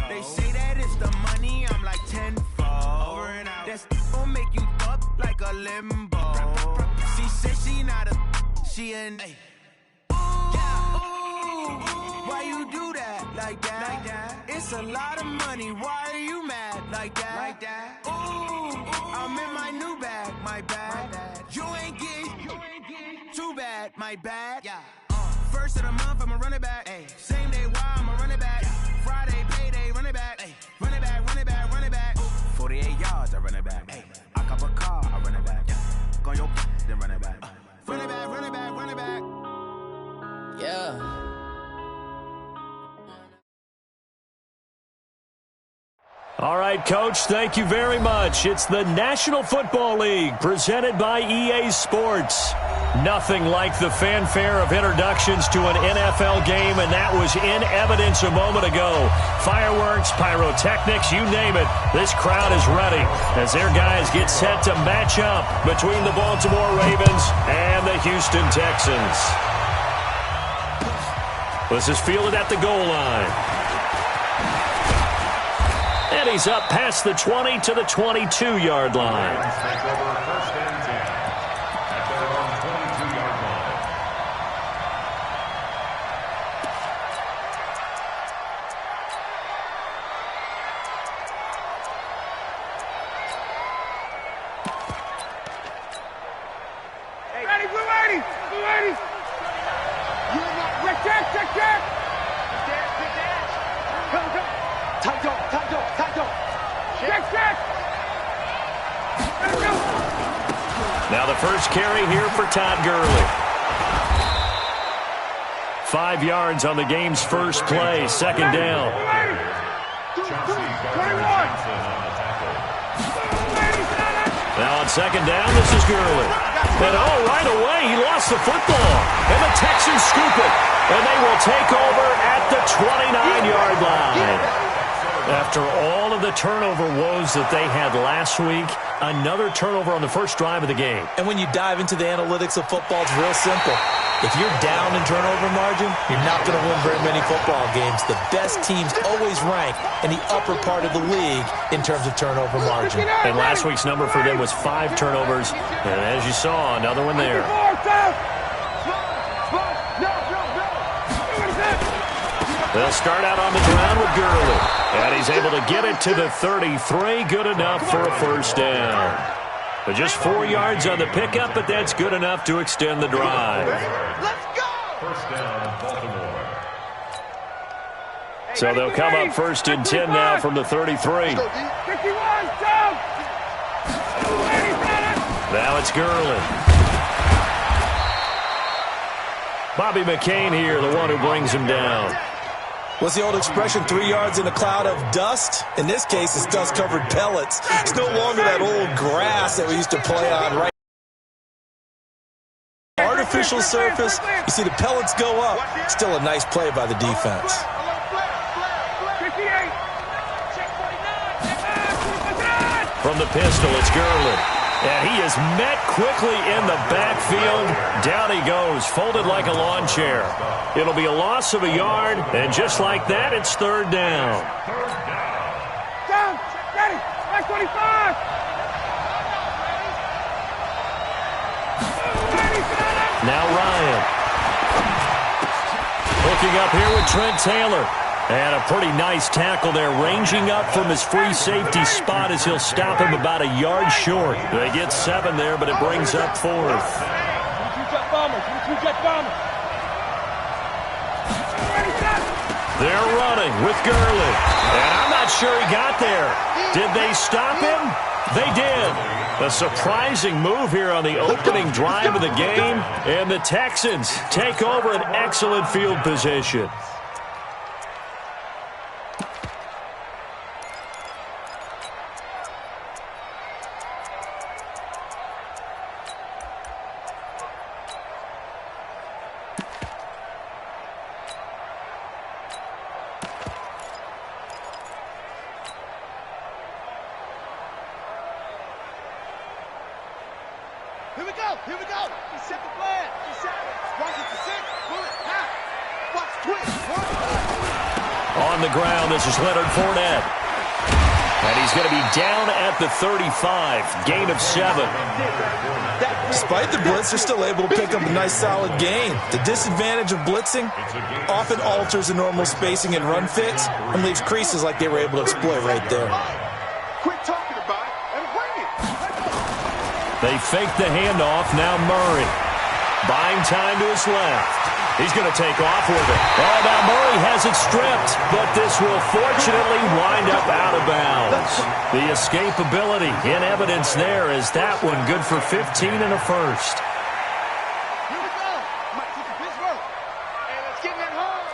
They say that it's the money, I'm like tenfold. Over and out. That's gon' make you up like a limbo. She said she not a, she an. Why you do that like that? It's a lot of money. Why are you mad like that? Ooh, I'm in my new bag, my bad. You ain't get too bad, my bad. Yeah. First of the month, I'ma run it back. Ay. Same day, why I'ma run it back. Friday, payday, run it back. Ay. Run it back, run it back, run it back. 48 yards, I run it back. Ay. I cop a car, I run it back. Go on your then run it back. Run it back, run it back, run it back. Yeah. All right, Coach, thank you very much. It's the National Football League presented by EA Sports. Nothing like the fanfare of introductions to an NFL game, and that was in evidence a moment ago. Fireworks, pyrotechnics, you name it. This crowd is ready as their guys get set to match up between the Baltimore Ravens and the Houston Texans. This is fielded at the goal line. And he's up past the 20 to the 22-yard line. Take over first and 10 at their own 22-yard line. Hey, ready, blue lady! Blue lady! Check! Come. Tight go. Check! Now the first carry here for Todd Gurley. 5 yards on the game's first play, second down. Now on second down, this is Gurley. And right away, he lost the football. And the Texans scoop it. And they will take over at the 29-yard line. After all of the turnover woes that they had last week, another turnover on the first drive of the game. And when you dive into the analytics of football, it's real simple. If you're down in turnover margin, you're not going to win very many football games. The best teams always rank in the upper part of the league in terms of turnover margin. And last week's number for them was 5 turnovers. And as you saw, another one there. They'll start out on the ground with Gurley. And he's able to get it to the 33. Good enough for a first down. But just 4 yards on the pickup, but that's good enough to extend the drive. Let's go! First down, Baltimore. So they'll come up first and 10 now from the 33. Now it's Gurley. Bobby McCain here, the one who brings him down. What's the old expression, 3 yards in a cloud of dust? In this case, it's dust-covered pellets. It's no longer that old grass that we used to play on, right? Artificial surface, you see the pellets go up. Still a nice play by the defense. From the pistol, it's Gurley. And he is met quickly in the backfield. Down he goes, folded like a lawn chair. It'll be a loss of a yard, and just like that, it's third down. Down, ready, X-25. Now Ryan. Hooking up here with Trent Taylor. And a pretty nice tackle there, ranging up from his free safety spot as he'll stop him about a yard short. They get 7 there, but it brings up 4th. They're running with Gurley. And I'm not sure he got there. Did they stop him? They did. A surprising move here on the opening drive of the game. And the Texans take over an excellent field position. Here we go. He set the plan. He set it. Watch it to 6. Pull it. Half. Watch twist. 1. On the ground, this is Leonard Fournette. And he's going to be down at the 35. Gain of 7. Despite the blitz, they're still able to pick up a nice, solid gain. The disadvantage of blitzing often alters the normal spacing and run fits and leaves creases like they were able to exploit right there. Quit talking about it and bring it. They fake the handoff. Now Murray. Buying time to his left. He's going to take off with it. Oh, now Murray has it stripped, but this will fortunately wind up out of bounds. The escapability in evidence there is that one good for 15 and a first. Here we go. Might take a pitch work. And let's get that hard.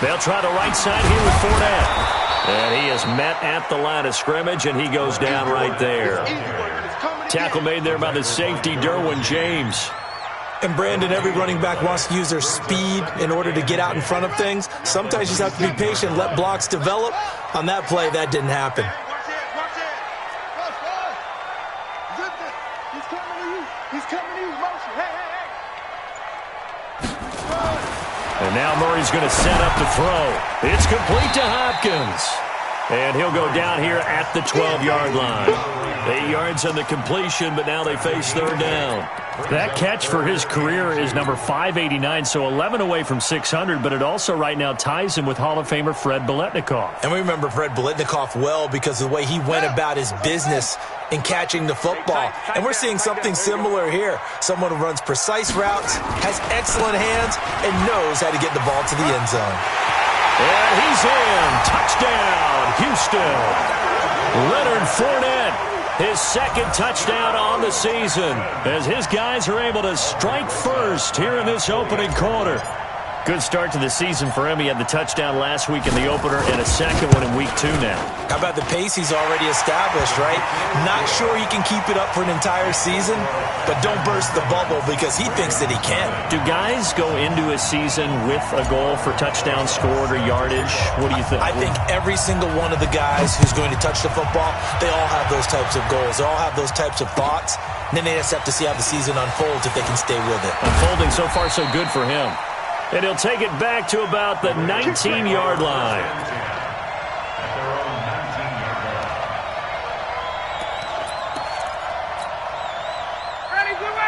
They'll try the right side here with Fournette. And he is met at the line of scrimmage, and he goes down right there. Tackle made there by the safety, Derwin James. And Brandon, every running back wants to use their speed in order to get out in front of things. Sometimes you just have to be patient, let blocks develop. On that play, that didn't happen. Watch it. He's coming to you. He's coming to you. Motion. Hey. And now Murray's going to set up to throw. It's complete to Hopkins. And he'll go down here at the 12-yard line. 8 yards on the completion, but now they face third down. That catch for his career is number 589, so 11 away from 600, but it also right now ties him with Hall of Famer Fred Biletnikoff. And we remember Fred Biletnikoff well because of the way he went about his business in catching the football. And we're seeing something similar here. Someone who runs precise routes, has excellent hands, and knows how to get the ball to the end zone. And he's in. Touchdown, Houston. Leonard Fournette, his second touchdown on the season, as his guys are able to strike first here in this opening quarter. Good start to the season for him. He had the touchdown last week in the opener and a second one in week 2 now. How about the pace he's already established, right? Not sure he can keep it up for an entire season, but don't burst the bubble because he thinks that he can. Do guys go into a season with a goal for touchdown scored or yardage? What do you think? I think every single one of the guys who's going to touch the football, they all have those types of goals. They all have those types of thoughts. And then they just have to see how the season unfolds if they can stay with it. Unfolding so far so good for him. And he'll take it back to about the 19-yard line.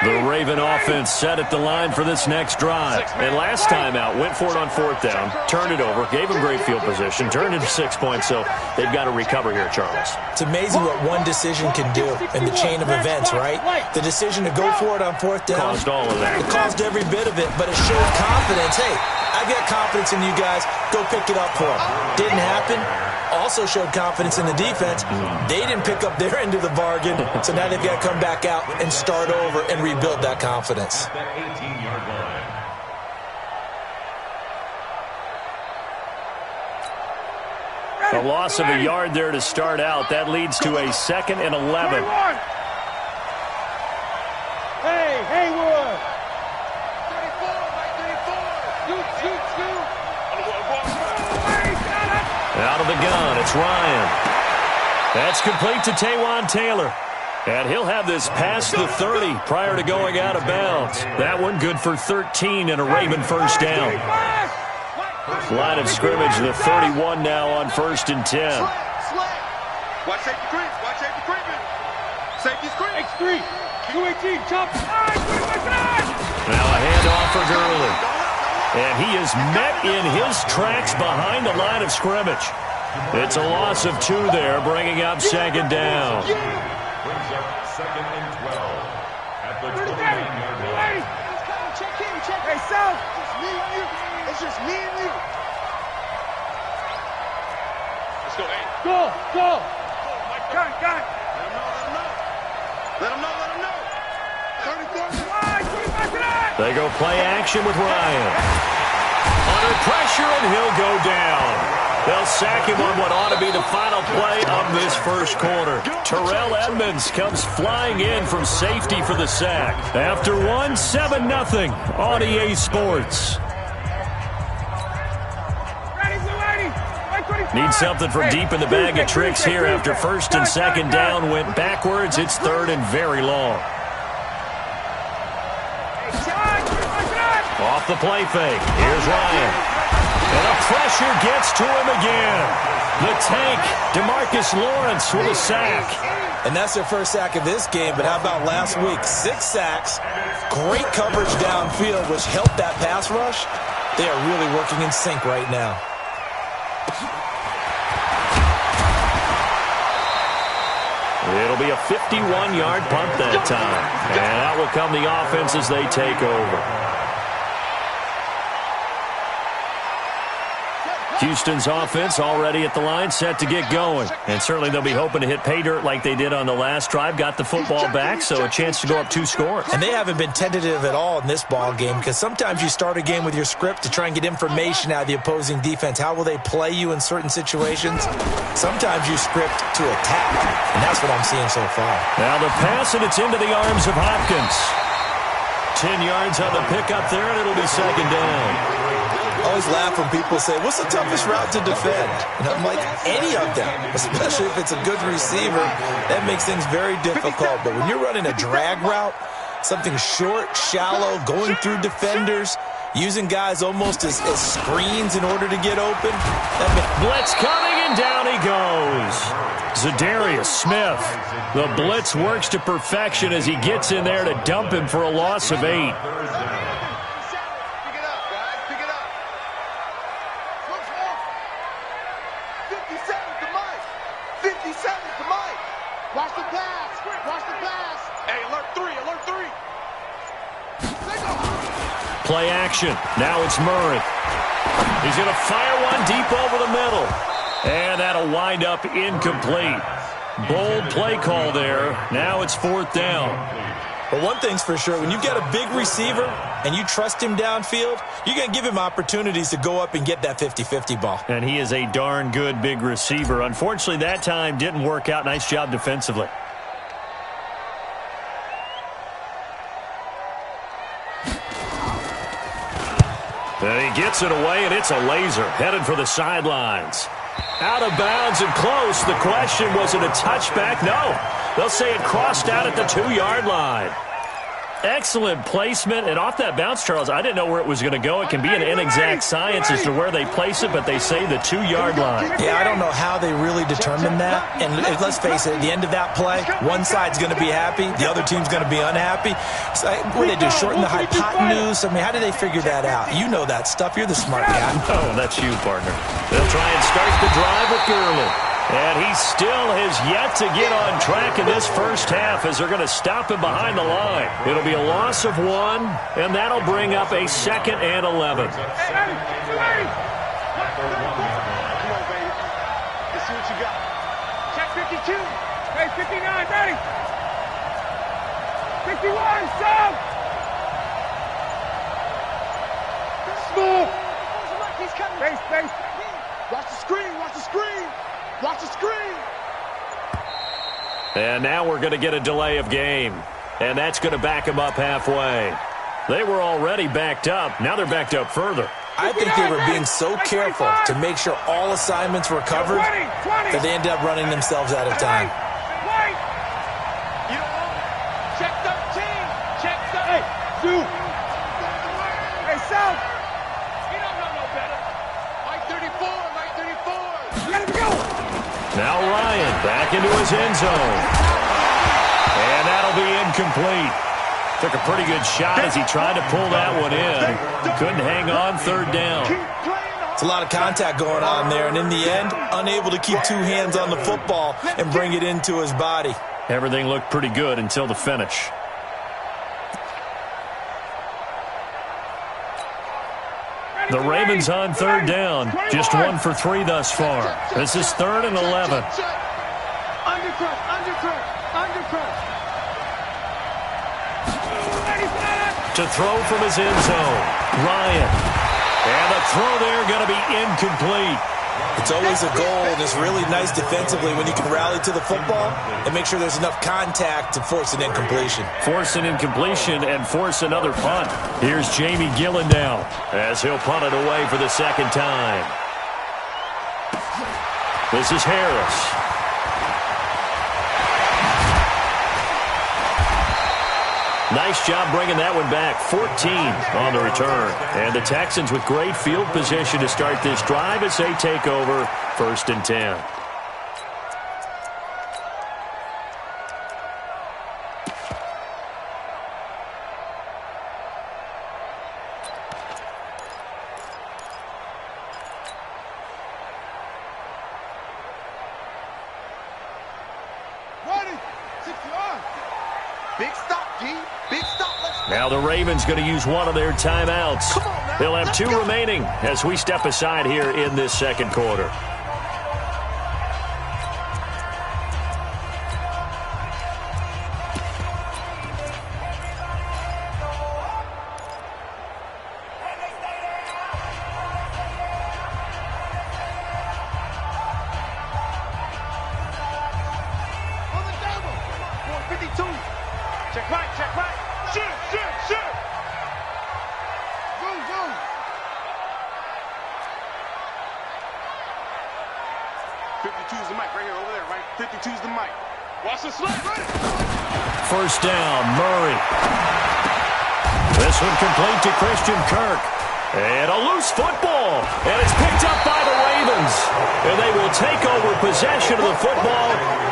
The Raven offense set at the line for this next drive. And last time out, went for it on fourth down, turned it over, gave him great field position, turned it to 6 points, so they've got to recover here, Charles. It's amazing what one decision can do in the chain of events, right? The decision to go for it on fourth down. Caused all of that. It caused every bit of it, but it showed confidence. Hey, I've got confidence in you guys. Go pick it up for them. Didn't happen. Also showed confidence in the defense. They didn't pick up their end of the bargain, so now they've got to come back out and start over and rebuild that confidence. A loss of a yard there to start out. That leads to a 2nd and 11. Hey, Haywood. Out of the gun, it's Ryan. That's complete to Taywan Taylor. And he'll have this past the 30 prior to going out of bounds. That one good for 13 and a Raven first down. Line of scrimmage, the 31 now on 1st and 10. Watch safety creep. Watch safety creeping. Safety's creep. X3. 218. Chop. Now a handoff for Gurley. And he is met in his tracks behind the line of scrimmage. It's a loss of 2 there, bringing up 2nd down. Brings up 2nd and 12 at the 29-yard line. Check in. Check. Hey, South. It's me and you. It's just me and you. Let's go, hey. Go. Got it. Let him know. 30. They go play action with Ryan. Under pressure, and he'll go down. They'll sack him on what ought to be the final play of this first quarter. Terrell Edmonds comes flying in from safety for the sack. After 7-0 on EA Sports. Need something from deep in the bag of tricks here after 1st and 2nd down. Went backwards. It's 3rd and very long. Off off the play fake. Here's Ryan. And the pressure gets to him again. The tank, DeMarcus Lawrence with a sack. And that's their first sack of this game, but how about last week? 6 sacks, great coverage downfield, which helped that pass rush. They are really working in sync right now. It'll be a 51-yard punt that time. And out will come the offense as they take over. Houston's offense already at the line, set to get going. And certainly they'll be hoping to hit pay dirt like they did on the last drive. Got the football back, so a chance to go up 2 scores. And they haven't been tentative at all in this ball game, because sometimes you start a game with your script to try and get information out of the opposing defense. How will they play you in certain situations? Sometimes you script to attack, and that's what I'm seeing so far. Now the pass, and it's into the arms of Hopkins. 10 yards on the pickup there, and it'll be second down. I always laugh when people say, what's the toughest route to defend? And I'm like, any of them, especially if it's a good receiver. That makes things very difficult. But when you're running a drag route, something short, shallow, going through defenders, using guys almost as screens in order to get open. Blitz coming, and down he goes. Za'Darius Smith. The blitz works to perfection as he gets in there to dump him for a loss of 8. Play action. Now it's Murray. He's going to fire one deep over the middle. And that'll wind up incomplete. Bold play call there. Now it's 4th down. But one thing's for sure, when you've got a big receiver and you trust him downfield, you're going to give him opportunities to go up and get that 50-50 ball. And he is a darn good big receiver. Unfortunately, that time didn't work out. Nice job defensively. And he gets it away, and it's a laser. Headed for the sidelines. Out of bounds and close. The question, was it a touchback? No. They'll say it crossed out at the 2-yard line. Excellent placement. And off that bounce, Charles, I didn't know where it was going to go. It can be an inexact science as to where they place it, but they say the 2-yard line. Yeah, I don't know how they really determined that. And let's face it, at the end of that play, one side's going to be happy, the other team's going to be unhappy. So, what did they do, shorten the hypotenuse? I mean, how did they figure that out? You know that stuff. You're the smart guy. Oh, that's you, partner. They'll try and start the drive with Gurley. And he still has yet to get on track in this first half as they're going to stop him behind the line. It'll be a loss of 1, and that'll bring up a 2nd and 11. Come on, baby. Let's see what you got. Check 52. Hey, 59, ready. 51, stop. Smooth. He's coming. Face. Watch the screen, watch the screen. Watch the screen. And now we're going to get a delay of game. And that's going to back them up halfway. They were already backed up. Now they're backed up further. I think they were being so careful to make sure all assignments were covered that they ended up running themselves out of time. Check 13. Check 13. Hey, Sue. Hey, South. You don't know no better. Mike 34. Let him go. Now Ryan back into his end zone. And that'll be incomplete. Took a pretty good shot as he tried to pull that one in. Couldn't hang on, 3rd down. It's a lot of contact going on there, and in the end, unable to keep 2 hands on the football and bring it into his body. Everything looked pretty good until the finish. The Ravens on 3rd down. Just 1 for 3 thus far. This is 3rd and 11. To throw from his end zone. Ryan. And the throw there going to be incomplete. It's always a goal, and it's really nice defensively when you can rally to the football and make sure there's enough contact to force an incompletion. Force an incompletion and force another punt. Here's Jamie Gillen now as he'll punt it away for the 2nd time. This is Harris. Nice job bringing that one back. 14 on the return. And the Texans with great field position to start this drive as they take over 1st and 10. Now the Ravens going to use one of their timeouts. They'll have 2 remaining as we step aside here in this second quarter. Check right, check right. Shoot, shoot, shoot. Go, go. 52's the mic right here, over there, right? 52's the mic. Watch the slip. First down, Murray. This one complete to Christian Kirk. And a loose football. And it's picked up by the Ravens. And they will take over possession of the football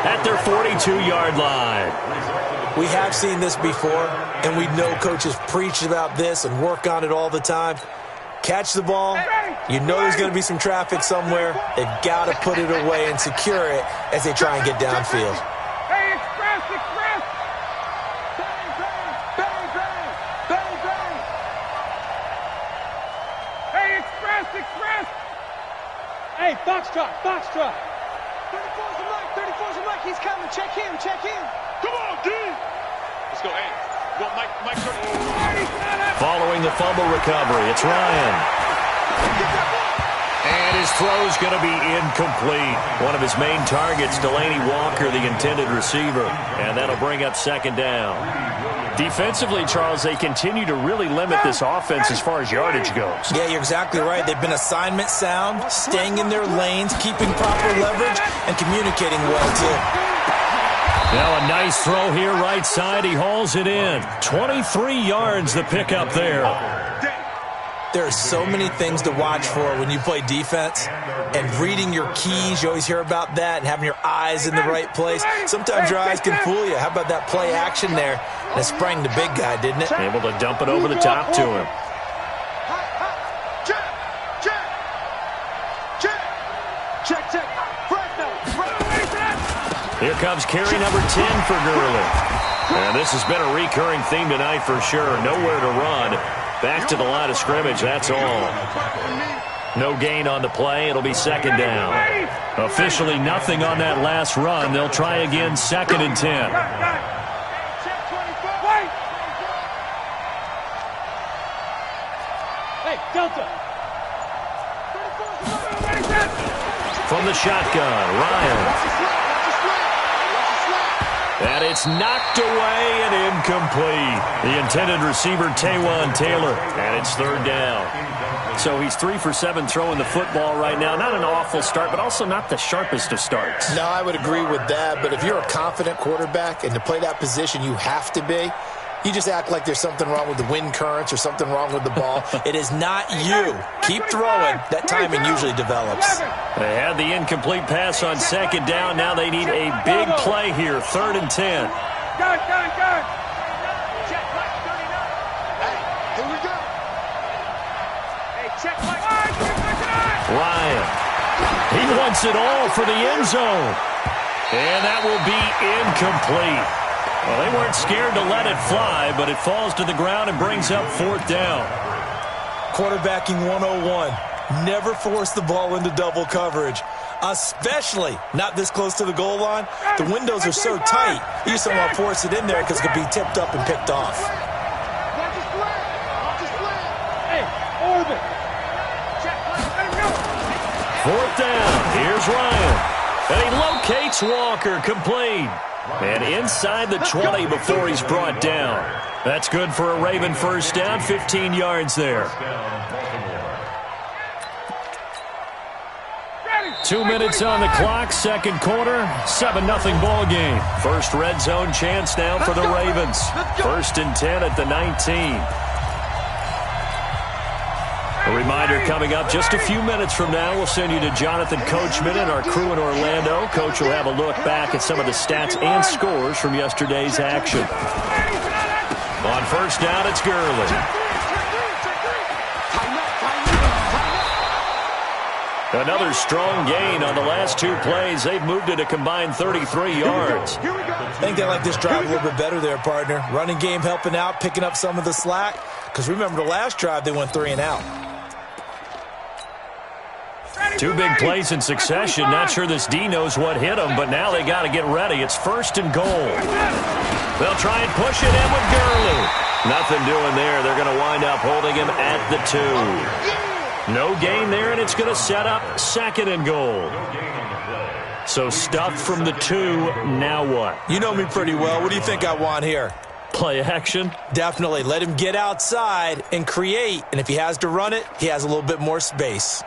at their 42-yard line. We have seen this before, and we know coaches preach about this and work on it all the time. Catch the ball. You know there's going to be some traffic somewhere. They've got to put it away and secure it as they try and get downfield. Hey, express, express. Bang, bang, bang, bang, bang, bang. Hey, express, express. Hey, foxtrot, foxtrot. 34's the mic, 34's the mic. He's coming. Check him, check him. Come on, D. Let's go, hey. Go, Mike. Following the fumble recovery, it's Ryan. And his throw's going to be incomplete. One of his main targets, Delaney Walker, the intended receiver. And that'll bring up 2nd down. Defensively, Charles, they continue to really limit this offense as far as yardage goes. Yeah, you're exactly right. They've been assignment sound, staying in their lanes, keeping proper leverage, and communicating well, too. Now a nice throw here right side. He hauls it in. 23 yards the pickup there. There are so many things to watch for when you play defense. And reading your keys, you always hear about that, and having your eyes in the right place. Sometimes your eyes can fool you. How about that play action there? And it sprang the big guy, didn't it? Able to dump it over the top to him. Check. Here comes carry number 10 for Gurley. And this has been a recurring theme tonight for sure. Nowhere to run. Back to the line of scrimmage, that's all. No gain on the play. It'll be 2nd down. Officially nothing on that last run. They'll try again 2nd and 10. Hey, Delta. From the shotgun, Ryan. And it's knocked away and incomplete. The intended receiver, Taywan Taylor. And it's 3rd down. So he's 3 for 7 throwing the football right now. Not an awful start, but also not the sharpest of starts. No, I would agree with that. But if you're a confident quarterback and to play that position you have to be, you just act like there's something wrong with the wind currents or something wrong with the ball. It is not you. Keep throwing. That timing usually develops. They had the incomplete pass on 2nd down. Now they need a big play here. 3rd and 10. Gun. Check right, 39. Hey, here we go. Hey, check right. Ryan. He wants it all for the end zone. And that will be incomplete. Well, they weren't scared to let it fly, but it falls to the ground and brings up 4th down. Quarterbacking 101. Never force the ball into double coverage, especially not this close to the goal line. The windows are so tight, you just don't want to force it in there because it could be tipped up and picked off. Hey, orbit. 4th down. Here's Ryan. And he locates Walker, complete. And inside the 20 before he's brought down. That's good for a Raven first down, 15 yards there. 2 minutes on the clock, second quarter, 7-0 ball game. First red zone chance now for the Ravens. 1st and 10 at the 19. A reminder coming up just a few minutes from now, we'll send you to Jonathan Coachman and our crew in Orlando. Coach will have a look back at some of the stats and scores from yesterday's action. On 1st down, it's Gurley. Another strong gain on the last 2 plays. They've moved it a combined 33 yards. I think they like this drive a little bit better there, partner. Running game helping out, picking up some of the slack. Because remember the last drive, they went 3 and out. 2 big plays in succession. Not sure this D knows what hit them, but now they got to get ready. It's 1st and goal. They'll try and push it in with Gurley. Nothing doing there. They're going to wind up holding him at the 2. No gain there, and it's going to set up 2nd and goal. So stuffed from the 2, now what? You know me pretty well. What do you think I want here? Play action? Definitely. Let him get outside and create, and if he has to run it, he has a little bit more space.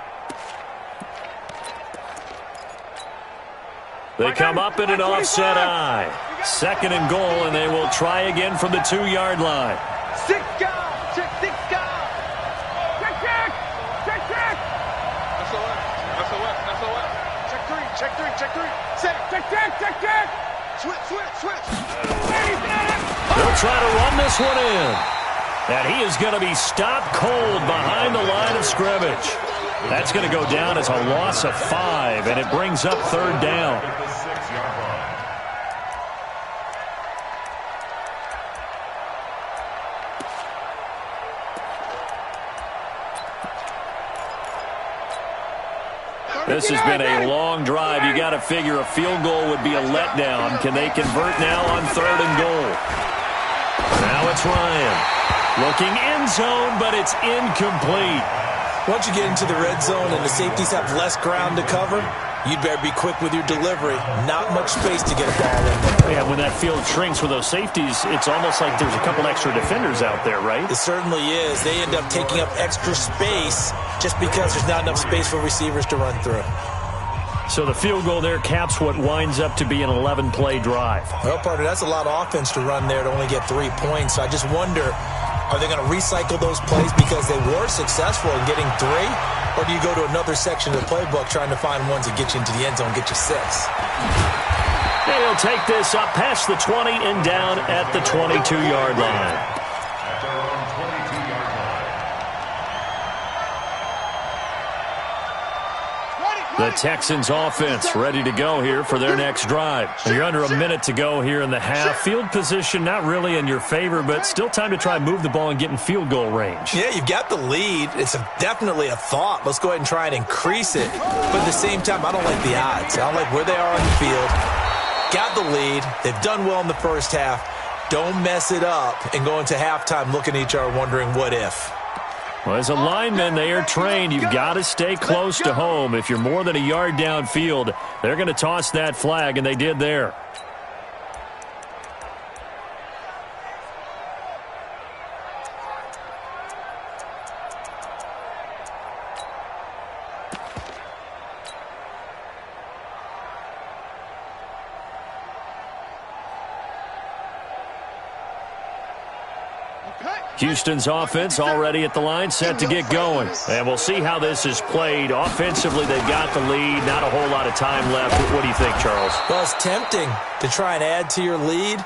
They come up in an offset eye. 2nd and goal, and they will try again from the 2-yard line. 6 guys. Check 6 guys. Check. Switch. They'll try to run this one in. And he is going to be stopped cold behind the line of scrimmage. That's going to go down as a loss of 5, and it brings up 3rd down. This has been a long drive. You got to figure a field goal would be a letdown. Can they convert now on 3rd and goal? Now it's Ryan. Looking end zone, but it's incomplete. Once you get into the red zone and the safeties have less ground to cover, you'd better be quick with your delivery. Not much space to get a ball in there. Yeah, when that field shrinks with those safeties, it's almost like there's a couple extra defenders out there, right? It certainly is. They end up taking up extra space just because there's not enough space for receivers to run through. So the field goal there caps what winds up to be an 11-play drive. Well, partner, that's a lot of offense to run there to only get 3 points. So I just wonder, are they going to recycle those plays because they were successful in getting 3? Or do you go to another section of the playbook trying to find ones that get you into the end zone, get you 6? And he'll take this up past the 20 and down at the 22-yard line. The Texans offense ready to go here for their next drive. You're under a minute to go here in the half. Field position not really in your favor, but still time to try and move the ball and get in field goal range. Yeah, you've got the lead. It's definitely a thought. Let's go ahead and try and increase it. But at the same time, I don't like the odds. I don't like where they are on the field. Got the lead. They've done well in the first half. Don't mess it up and go into halftime looking at each other wondering what if. Well, as a lineman, they are trained. You've got to stay close to home. If you're more than a yard downfield, they're going to toss that flag, and they did there. Houston's offense already at the line, set to get going. And we'll see how this is played. Offensively, they've got the lead. Not a whole lot of time left. What do you think, Charles? Well, it's tempting to try and add to your lead,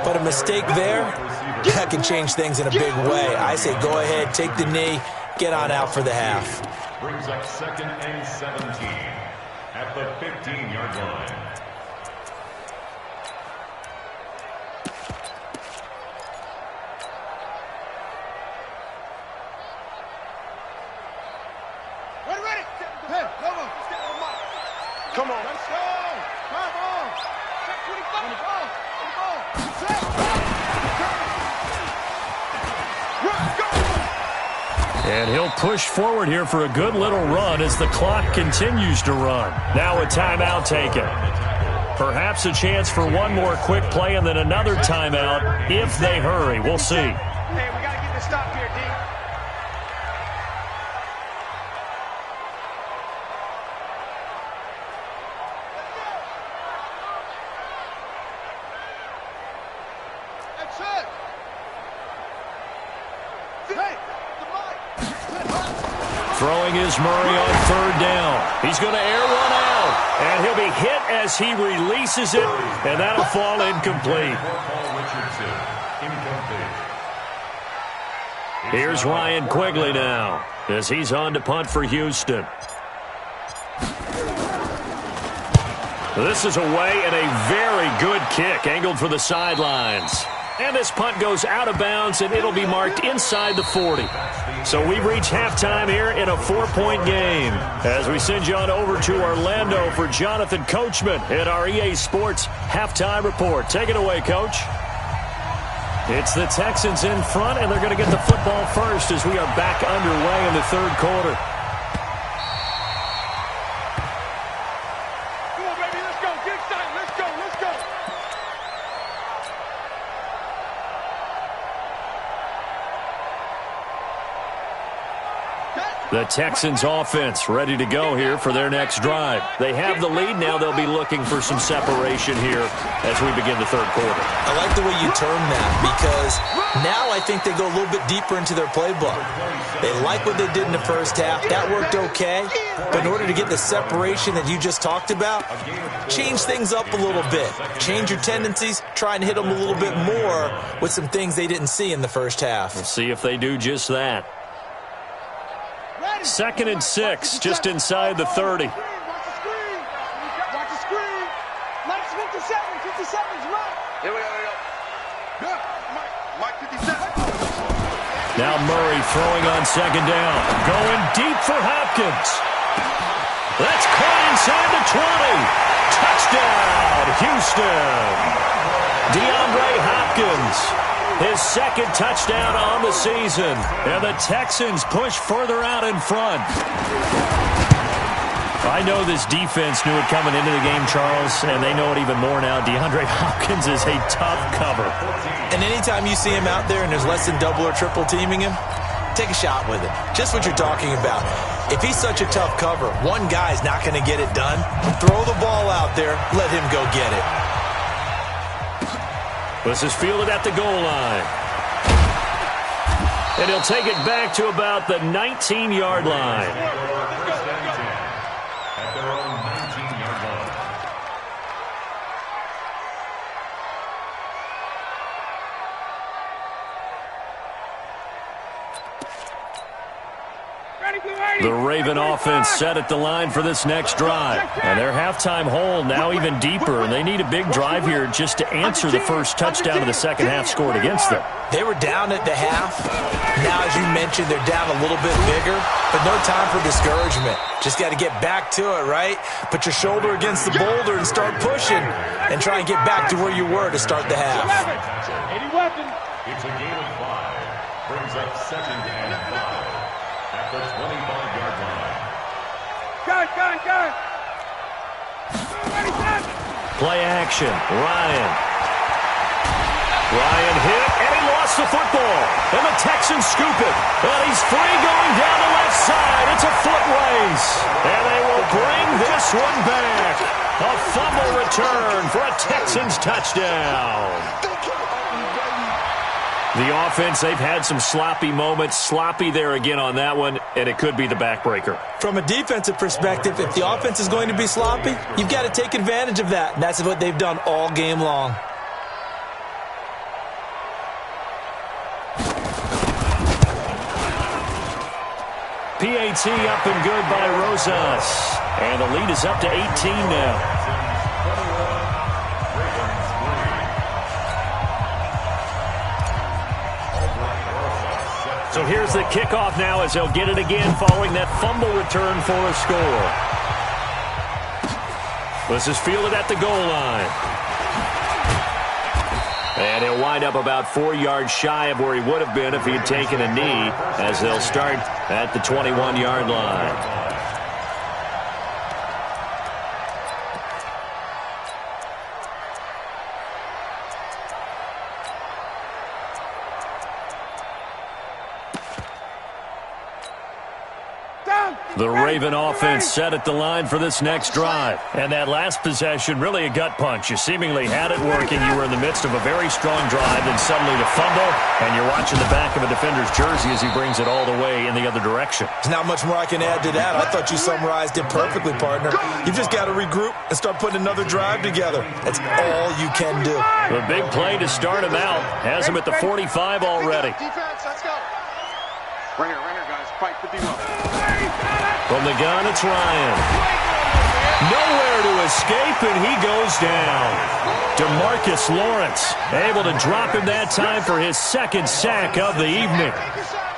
but a mistake there, that can change things in a big way. I say go ahead, take the knee, get on out for the half. Brings up 2nd and 17 at the 15-yard line. Come on. Let's go. Come on. Check 25. And he'll push forward here for a good little run as the clock continues to run. Now a timeout taken. Perhaps a chance for one more quick play and then another timeout if they hurry. We'll see. Hey, we got to get this stop here, D. Throwing is Murray on third down. He's going to air one out. And he'll be hit as he releases it, and that'll fall incomplete. Here's Ryan Quigley now as he's on to punt for Houston. This is away and a very good kick angled for the sidelines. And this punt goes out of bounds, and it'll be marked inside the 40. So we've reached halftime here in a 4-point game. As we send you on over to Orlando for Jonathan Coachman at our EA Sports Halftime Report. Take it away, Coach. It's the Texans in front, and they're going to get the football first as we are back underway in the third quarter. Come on, baby, let's go. Get excited. Let's go. Let's go. The Texans offense ready to go here for their next drive. They have the lead. Now they'll be looking for some separation here as we begin the third quarter. I like the way you term that because now I think they go a little bit deeper into their playbook. They like what they did in the first half. That worked okay. But in order to get the separation that you just talked about, change things up a little bit. Change your tendencies. Try and hit them a little bit more with some things they didn't see in the first half. We'll see if they do just that. 2nd and 6, just inside the 30. Watch the screen. Watch the screen. Mike's 57. 57's Mike. Here we go. Good. Mike 57. Now Murray throwing on 2nd down. Going deep for Hopkins. That's caught inside the 20. Touchdown, Houston. DeAndre Hopkins. His 2nd touchdown on the season. And the Texans push further out in front. I know this defense knew it coming into the game, Charles, and they know it even more now. DeAndre Hopkins is a tough cover. And anytime you see him out there and there's less than double or triple teaming him, take a shot with it. Just what you're talking about. If he's such a tough cover, one guy's not going to get it done. Throw the ball out there. Let him go get it. This is fielded at the goal line. And he'll take it back to about the 19-yard line. At their own 19-yard line. The Raven offense set at the line for this next drive. And their halftime hole now even deeper. And they need a big drive here just to answer the first touchdown of the second half scored against them. They were down at the half. Now, as you mentioned, they're down a little bit bigger. But no time for discouragement. Just got to get back to it, right? Put your shoulder against the boulder and start pushing. And try and get back to where you were to start the half. It's a gain of 5. Brings up 2nd and 5. At the 25-yard line. Gun. Play action. Ryan hit, and he lost the football. And the Texans scoop it. And he's free going down the left side. It's a foot race. And they will bring this one back. A fumble return for a Texans touchdown. The offense, they've had some sloppy moments. Sloppy there again on that one, and it could be the backbreaker. From a defensive perspective, if the offense is going to be sloppy, you've got to take advantage of that. And that's what they've done all game long. PAT up and good by Rosas. And the lead is up to 18 now. So here's the kickoff now as they'll get it again following that fumble return for a score. This is fielded at the goal line. And he'll wind up about 4 yards shy of where he would have been if he had taken a knee as they'll start at the 21-yard line. The Raven offense set at the line for this next drive. And that last possession, really a gut punch. You seemingly had it working. You were in the midst of a very strong drive, then suddenly the fumble, and you're watching the back of a defender's jersey as he brings it all the way in the other direction. There's not much more I can add to that. I thought you summarized it perfectly, partner. You've just got to regroup and start putting another drive together. That's all you can do. The big play to start him out has him at the 45 already. Defense, let's go. Right here, guys. Fight 51. From the gun, it's Ryan. Nowhere to escape, and he goes down. DeMarcus Lawrence able to drop him that time for his second sack of the evening.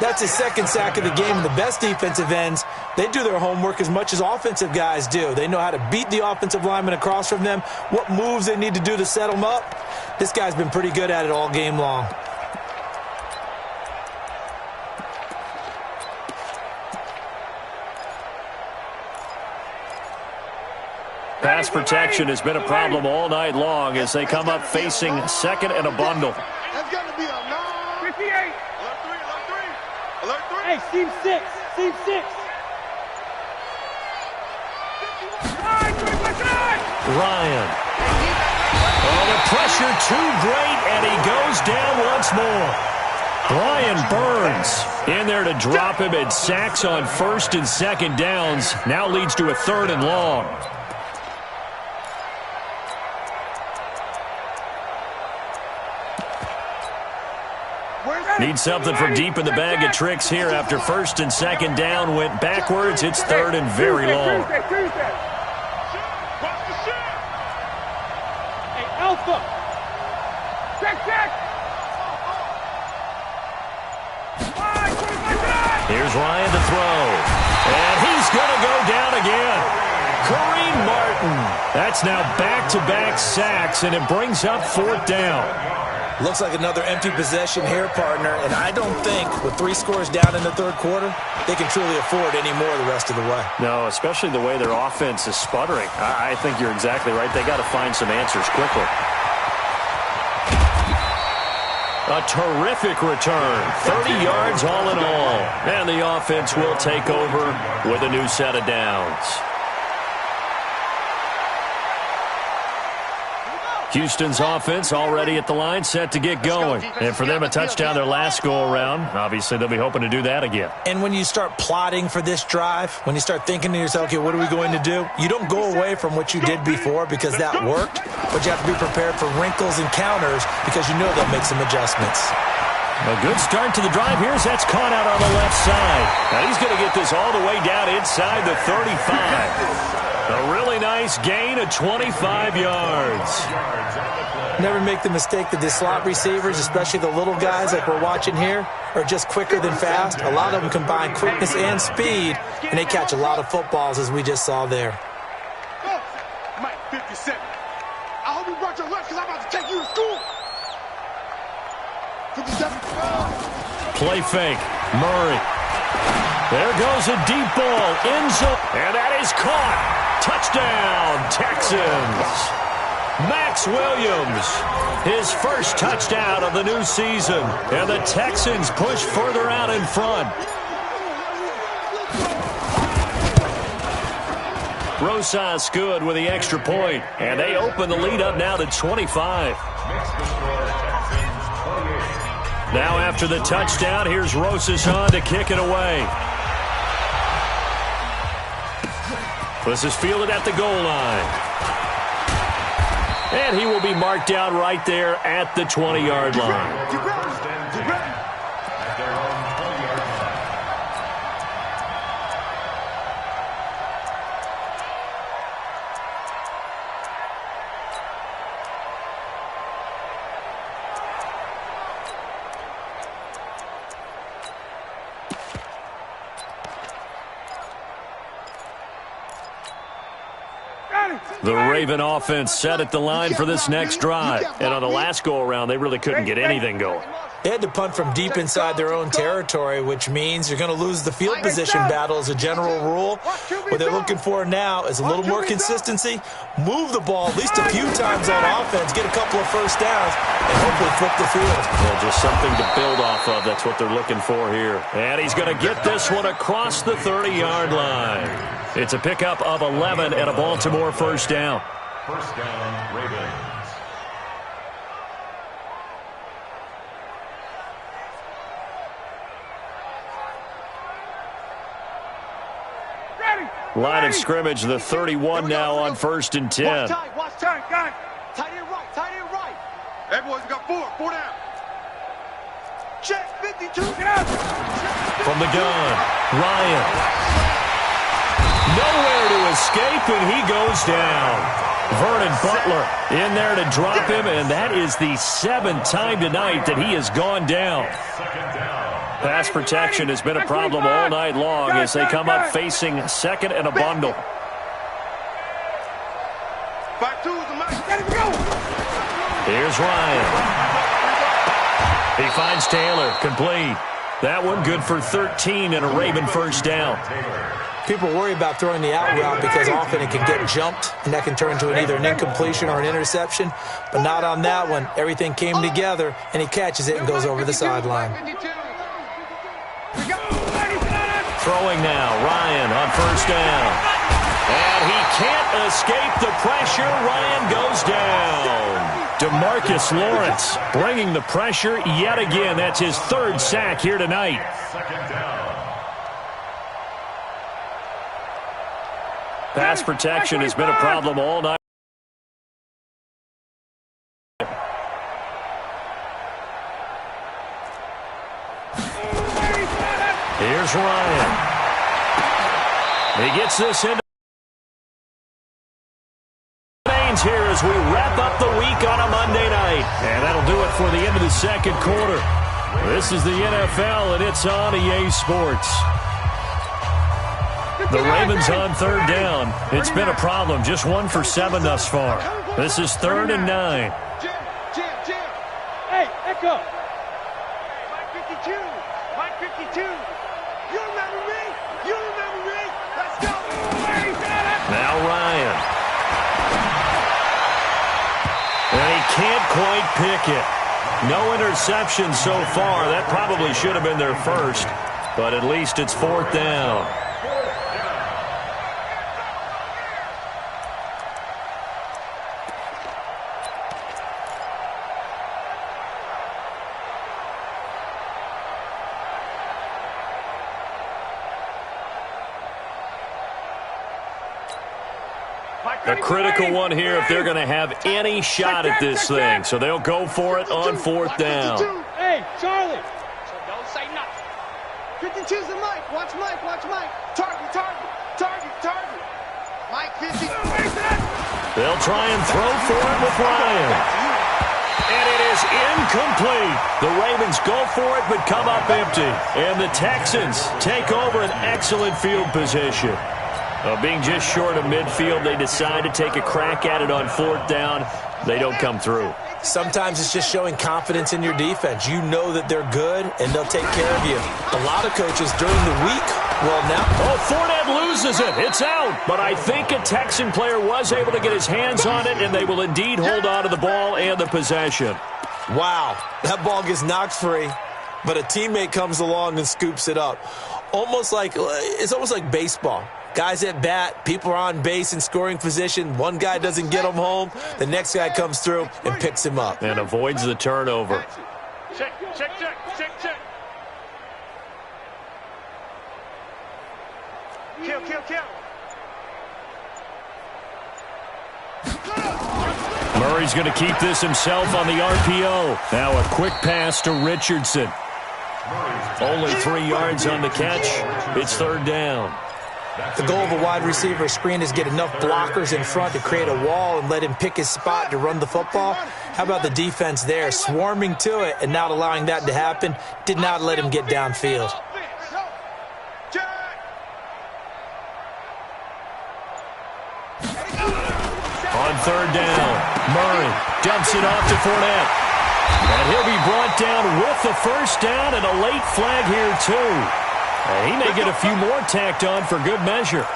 That's his second sack of the game. And the best defensive ends, they do their homework as much as offensive guys do. They know how to beat the offensive lineman across from them, what moves they need to do to set them up. This guy's been pretty good at it all game long. Pass protection has been a problem all night long as they come up facing second and a bundle. That's got to be a long 58. Alert 3. Hey, seam 6. Seam 6. Ryan. Oh, the pressure too great, and he goes down once more. Brian Burns in there to drop him, and sacks on first and second downs. Now leads to a third and long. Need something from deep in the bag of tricks here after first and second down went backwards. It's third and very long. Hey, Alpha. Check. Here's Ryan to throw. And he's going to go down again. Kareem Martin. That's now back-to-back sacks, and it brings up fourth down. Looks like another empty possession here, partner, and I don't think with 3 scores down in the third quarter, they can truly afford any more the rest of the way. No, especially the way their offense is sputtering. I think you're exactly right. They got to find some answers quickly. A terrific return. 30 yards all in all. And the offense will take over with a new set of downs. Houston's offense already at the line, set to get going. And for them, a touchdown their last go-around. Obviously, they'll be hoping to do that again. And when you start plotting for this drive, when you start thinking to yourself, okay, what are we going to do? You don't go away from what you did before because that worked, but you have to be prepared for wrinkles and counters because you know they'll make some adjustments. A good start to the drive. Here's that's caught out on the left side. Now he's going to get this all the way down inside the 35. A really nice gain of 25 yards. Never make the mistake that the slot receivers, especially the little guys like we're watching here, are just quicker than fast. A lot of them combine quickness and speed, and they catch a lot of footballs, as we just saw there. Mike, 57. I hope you brought your lunch because I'm about to take you to school. 57. Play fake. Murray. There goes a deep ball. End zone. And that is caught. Touchdown, Texans. Max Williams, his first touchdown of the new season. And the Texans push further out in front. Rosas good with the extra point. And they open the lead up now to 25. Now after the touchdown, here's Rosas on to kick it away. This is fielded at the goal line. And he will be marked down right there at the 20-yard line. The Raven offense set at the line for this next drive. And on the last go-around, they really couldn't get anything going. They had to punt from deep inside their own territory, which means you're going to lose the field position battle as a general rule. What they're looking for now is a little more consistency, move the ball at least a few times on offense, get a couple of first downs, and hopefully flip the field. Well, just something to build off of. That's what they're looking for here. And he's going to get this one across the 30-yard line. It's a pickup of 11 and a Baltimore first down. First down, Ravens. Line of scrimmage, the 31 now on 1st and 10. Watch tight, guys. Tight end right. Everyone's got four down. Check 52, get out. From the gun, Ryan. Nowhere to escape, and he goes down. Vernon Butler in there to drop him, and that is the 7th time tonight that he has gone down. Pass protection has been a problem all night long as they come up facing second and a bundle. 5-2 is the match. Let it go. Here's Ryan. He finds Taylor, complete. That one good for 13 and a Raven first down. People worry about throwing the out route because often it can get jumped, and that can turn into either an incompletion or an interception. But not on that one. Everything came together, and he catches it and goes over the sideline. Throwing now, Ryan on first down. And he can't escape the pressure. Ryan goes down. DeMarcus Lawrence bringing the pressure yet again. That's his 3rd sack here tonight. Second down. Pass protection has been a problem all night. Here's Ryan. He gets this into here as we wrap up the week on a Monday night. And that'll do it for the end of the second quarter. This is the NFL, and it's on EA Sports. The Ravens on 3rd down. It's been a problem. Just 1 for 7 thus far. This is 3rd and 9. Jim. Hey, Echo. Mike 52. You remember me? Let's go. Now Ryan. And he can't quite pick it. No interception so far. That probably should have been their first. But at least it's 4th down. A critical one here if they're going to have any shot at this thing. So they'll go for it on 4th down. Hey, Charlie. So don't say nothing. 52's the Mike. Watch Mike. Target. Mike 50. They'll try and throw for it with Ryan. And it is incomplete. The Ravens go for it but come up empty. And the Texans take over an excellent field position. Being just short of midfield, they decide to take a crack at it on 4th down. They don't come through. Sometimes it's just showing confidence in your defense. You know that they're good, and they'll take care of you. A lot of coaches during the week, well, now... Oh, Fournette loses it. It's out. But I think a Texan player was able to get his hands on it, and they will indeed hold on to the ball and the possession. Wow, that ball gets knocked free, but a teammate comes along and scoops it up. It's almost like baseball. Guys at bat, people are on base in scoring position. One guy doesn't get him home. The next guy comes through and picks him up. And avoids the turnover. Check. Kill. Murray's going to keep this himself on the RPO. Now a quick pass to Richardson. Only 3 yards on the catch. It's 3rd down. The goal of a wide receiver screen is get enough blockers in front to create a wall and let him pick his spot to run the football. How about the defense there, swarming to it and not allowing that to happen? Did not let him get downfield. On 3rd down, Murray dumps it off to Fournette. And he'll be brought down with the first down and a late flag here, too. And he may get a few more tacked on for good measure.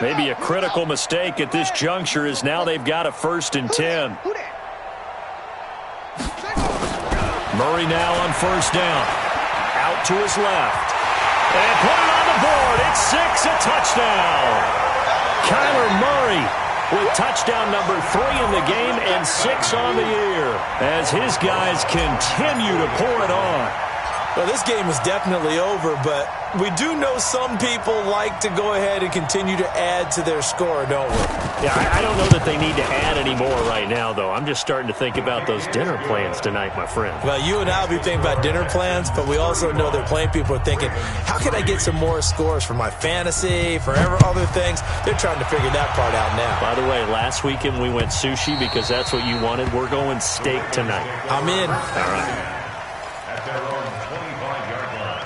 Maybe a critical mistake at this juncture is now they've got a 1st and 10. Murray now on first down. Out to his left. And put it on the board. It's 6, a touchdown. Kyler Murray with touchdown number 3 in the game and 6 on the year as his guys continue to pour it on. Well, this game is definitely over, but we do know some people like to go ahead and continue to add to their score, don't we? Yeah, I don't know that they need to add any more right now, though. I'm just starting to think about those dinner plans tonight, my friend. Well, you and I will be thinking about dinner plans, but we also know that plenty of people are thinking, how can I get some more scores for my fantasy, for other things? They're trying to figure that part out now. By the way, last weekend we went sushi because that's what you wanted. We're going steak tonight. I'm in. All right. At their own 25-yard line.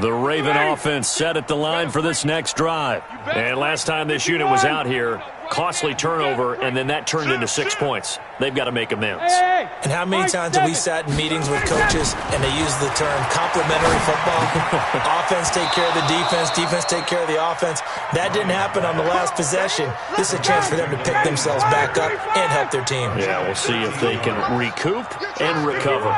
The Raven offense set at the line for this next drive. And last time this unit was out here, costly turnover, and then that turned into 6 points. They've got to make amends. And how many times have we sat in meetings with coaches and they use the term complementary football? Offense take care of the defense, defense take care of the offense. That didn't happen on the last possession. This is a chance for them to pick themselves back up and help their team. Yeah, we'll see if they can recoup and recover.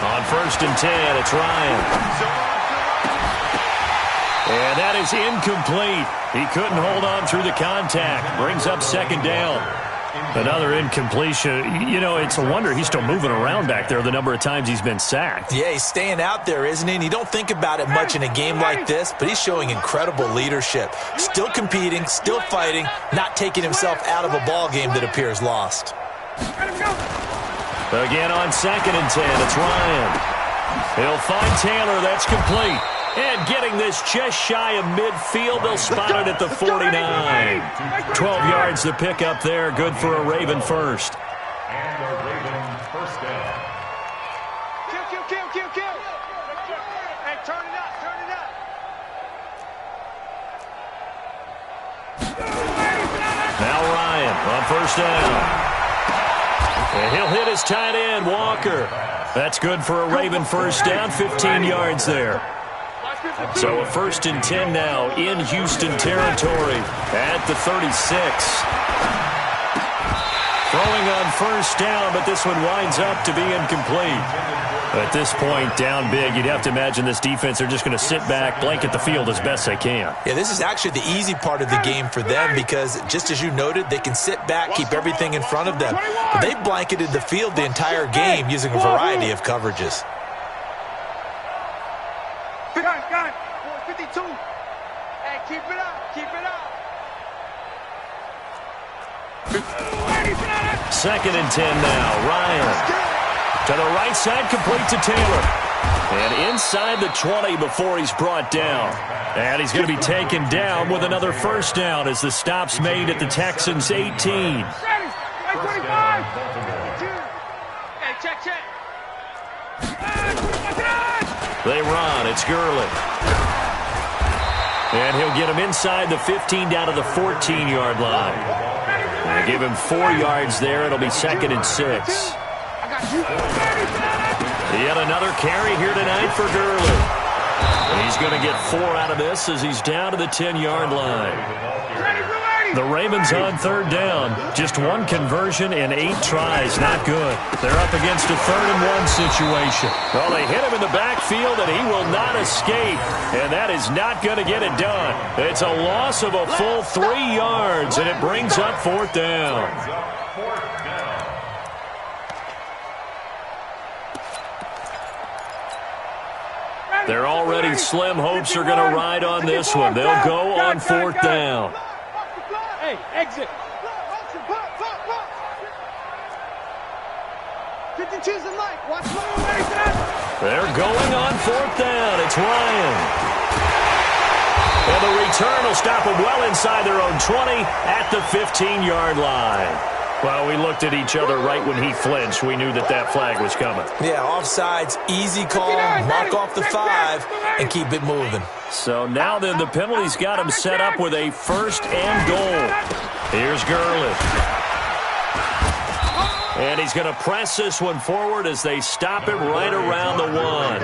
On 1st and 10, it's Ryan. And that is incomplete. He couldn't hold on through the contact. Brings up 2nd down. Another incompletion. You know, it's a wonder he's still moving around back there the number of times he's been sacked. Yeah, he's staying out there, isn't he? And you don't think about it much in a game like this, but he's showing incredible leadership. Still competing, still fighting, not taking himself out of a ball game that appears lost. Again on 2nd and 10, it's Ryan. He'll find Taylor, that's complete. And getting this just shy of midfield, they'll spot it at the 49. 12 yards to pick up there, good for a Raven first. And a Raven first down. Kill. Hey, turn it up. Now Ryan on first down. And he'll hit his tight end, Walker. That's good for a Raven first down, 15 yards there. So a 1st and 10 now in Houston territory at the 36. Throwing on first down, but this one winds up to be incomplete. At this point, down big, you'd have to imagine this defense are just going to sit back, blanket the field as best they can. Yeah, this is actually the easy part of the game for them because, just as you noted, they can sit back, keep everything in front of them. But they blanketed the field the entire game using a variety of coverages. Got it. 52. Hey, keep it up. 2nd and 10 now. Ryan to the right side, complete to Taylor. And inside the 20 before he's brought down. And he's going to be taken down with another first down as the stop's made at the Texans' 18. Hey, 25. Hey, check. They run. It's Gurley. And he'll get him inside the 15 down to the 14-yard line. And give him 4 yards there. It'll be 2nd and 6. Yet another carry here tonight for Gurley. He's going to get 4 out of this as he's down to the 10-yard line. The Ravens on 3rd down. Just 1 conversion in 8 tries. Not good. They're up against a 3rd and 1 situation. Well, they hit him in the backfield, and he will not escape. And that is not going to get it done. It's a loss of a full 3 yards, and it brings up 4th down. They're already slim hopes are going to ride on this one. They'll go on 4th down. Hey, exit. 52's the mic. Watch They're going on 4th down. It's Ryan. And the return will stop them well inside their own 20 at the 15-yard line. Well, we looked at each other right when he flinched. We knew that that flag was coming. Yeah, offsides, easy call, mark off the 5, and keep it moving. So now then, the penalty's got him set up with a 1st and goal. Here's Gurley. And he's going to press this one forward as they stop it right around the 1.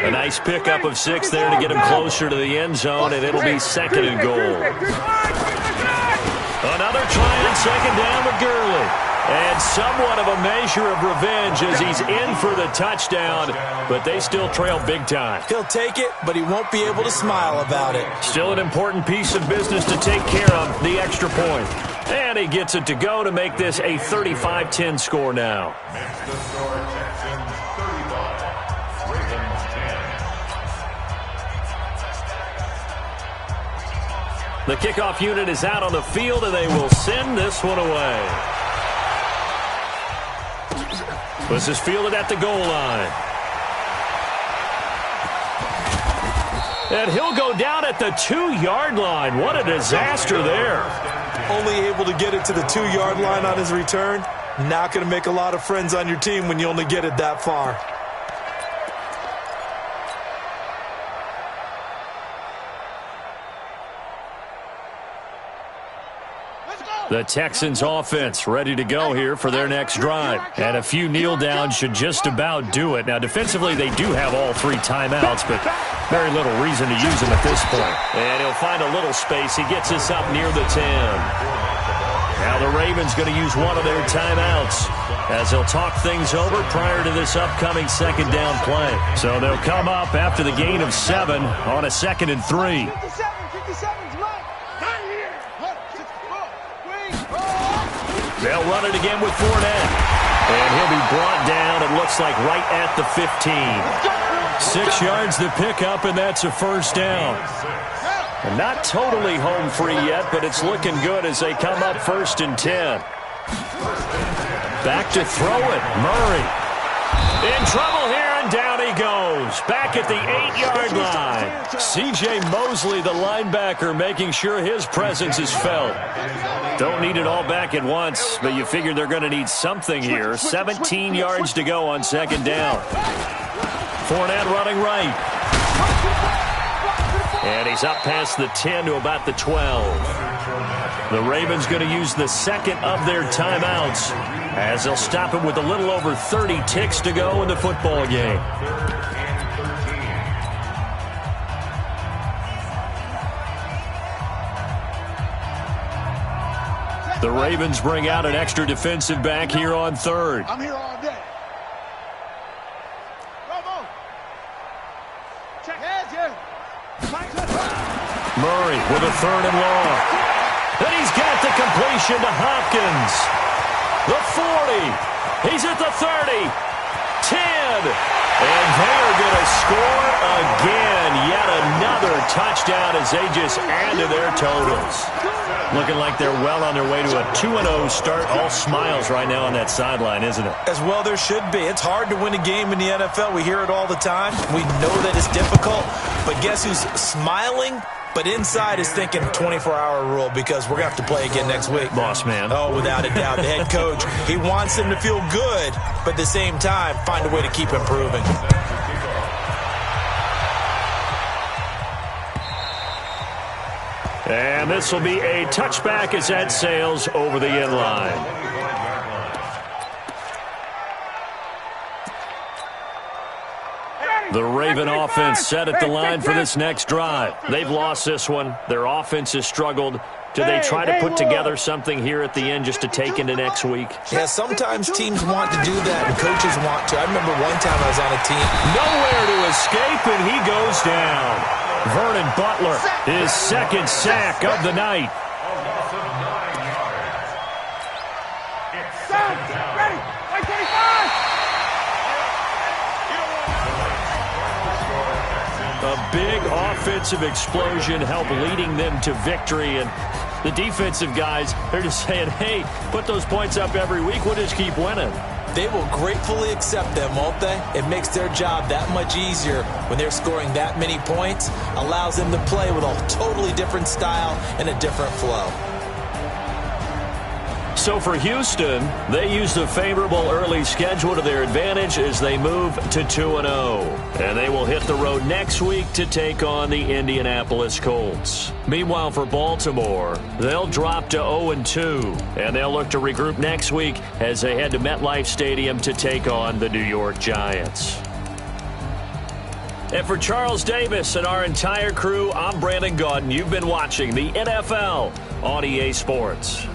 A nice pickup of 6 there to get him closer to the end zone, and it'll be 2nd and goal. Another try on 2nd down with Gurley. And somewhat of a measure of revenge as he's in for the touchdown, but they still trail big time. He'll take it, but he won't be able to smile about it. Still an important piece of business to take care of, the extra point. And he gets it to go to make this a 35-10 score now. Makes the score Texans 35, Ravens 10. The kickoff unit is out on the field, and they will send this one away. This is fielded at the goal line. And he'll go down at the 2-yard line. What a disaster there. Only able to get it to the 2-yard line on his return. Not going to make a lot of friends on your team when you only get it that far. The Texans offense ready to go here for their next drive. And a few kneel downs should just about do it. Now, defensively, they do have all 3 timeouts, but very little reason to use them at this point. And he'll find a little space. He gets us up near the 10. Now the Ravens going to use one of their timeouts as they'll talk things over prior to this upcoming 2nd down play. So they'll come up after the gain of 7 on a 2nd and 3. They'll run it again with Fournette. And he'll be brought down, it looks like, right at the 15. 6 yards to pick up, and that's a 1st down. And not totally home free yet, but it's looking good as they come up 1st and 10. Back to throw it. Murray. In trouble here, and down he goes. Back at the 8-yard line. C.J. Mosley, the linebacker, making sure his presence is felt. Don't need it all back at once, but you figure they're going to need something here. 17 yards to go on 2nd down. Fournette running right. And he's up past the 10 to about the 12. The Ravens going to use the 2nd of their timeouts as they'll stop it with a little over 30 ticks to go in the football game. The Ravens bring out an extra defensive back here on 3rd. I'm here all day. Murray with a 3rd and long. And he's got the completion to Hopkins. The 40. He's at the 30. 10. And they are going to score again. Yet another touchdown as they just add to their totals. Looking like they're well on their way to a 2-0 start. All smiles right now on that sideline, isn't it? As well there should be. It's hard to win a game in the NFL. We hear it all the time. We know that it's difficult. But guess who's smiling? But inside is thinking 24-hour rule because we're going to have to play again next week. Boss man. Oh, without a doubt. The head coach, he wants them to feel good, but at the same time, find a way to keep improving. And this will be a touchback as that sails over the end line. The Raven offense set at the line for this next drive. They've lost this one. Their offense has struggled. Do they try to put together something here at the end just to take into next week? Yeah, sometimes teams want to do that and coaches want to. I remember one time I was on a team. Nowhere to escape, and he goes down. Vernon Butler, his 2nd sack of the night. A big offensive explosion helped leading them to victory, and the defensive guys, they're just saying, hey, put those points up every week, we'll just keep winning. They will gratefully accept them, won't they? It makes their job that much easier when they're scoring that many points, allows them to play with a totally different style and a different flow. So for Houston, they used a favorable early schedule to their advantage as they move to 2-0. And they will hit the road next week to take on the Indianapolis Colts. Meanwhile, for Baltimore, they'll drop to 0-2. And they'll look to regroup next week as they head to MetLife Stadium to take on the New York Giants. And for Charles Davis and our entire crew, I'm Brandon Gaudin. You've been watching the NFL on EA Sports.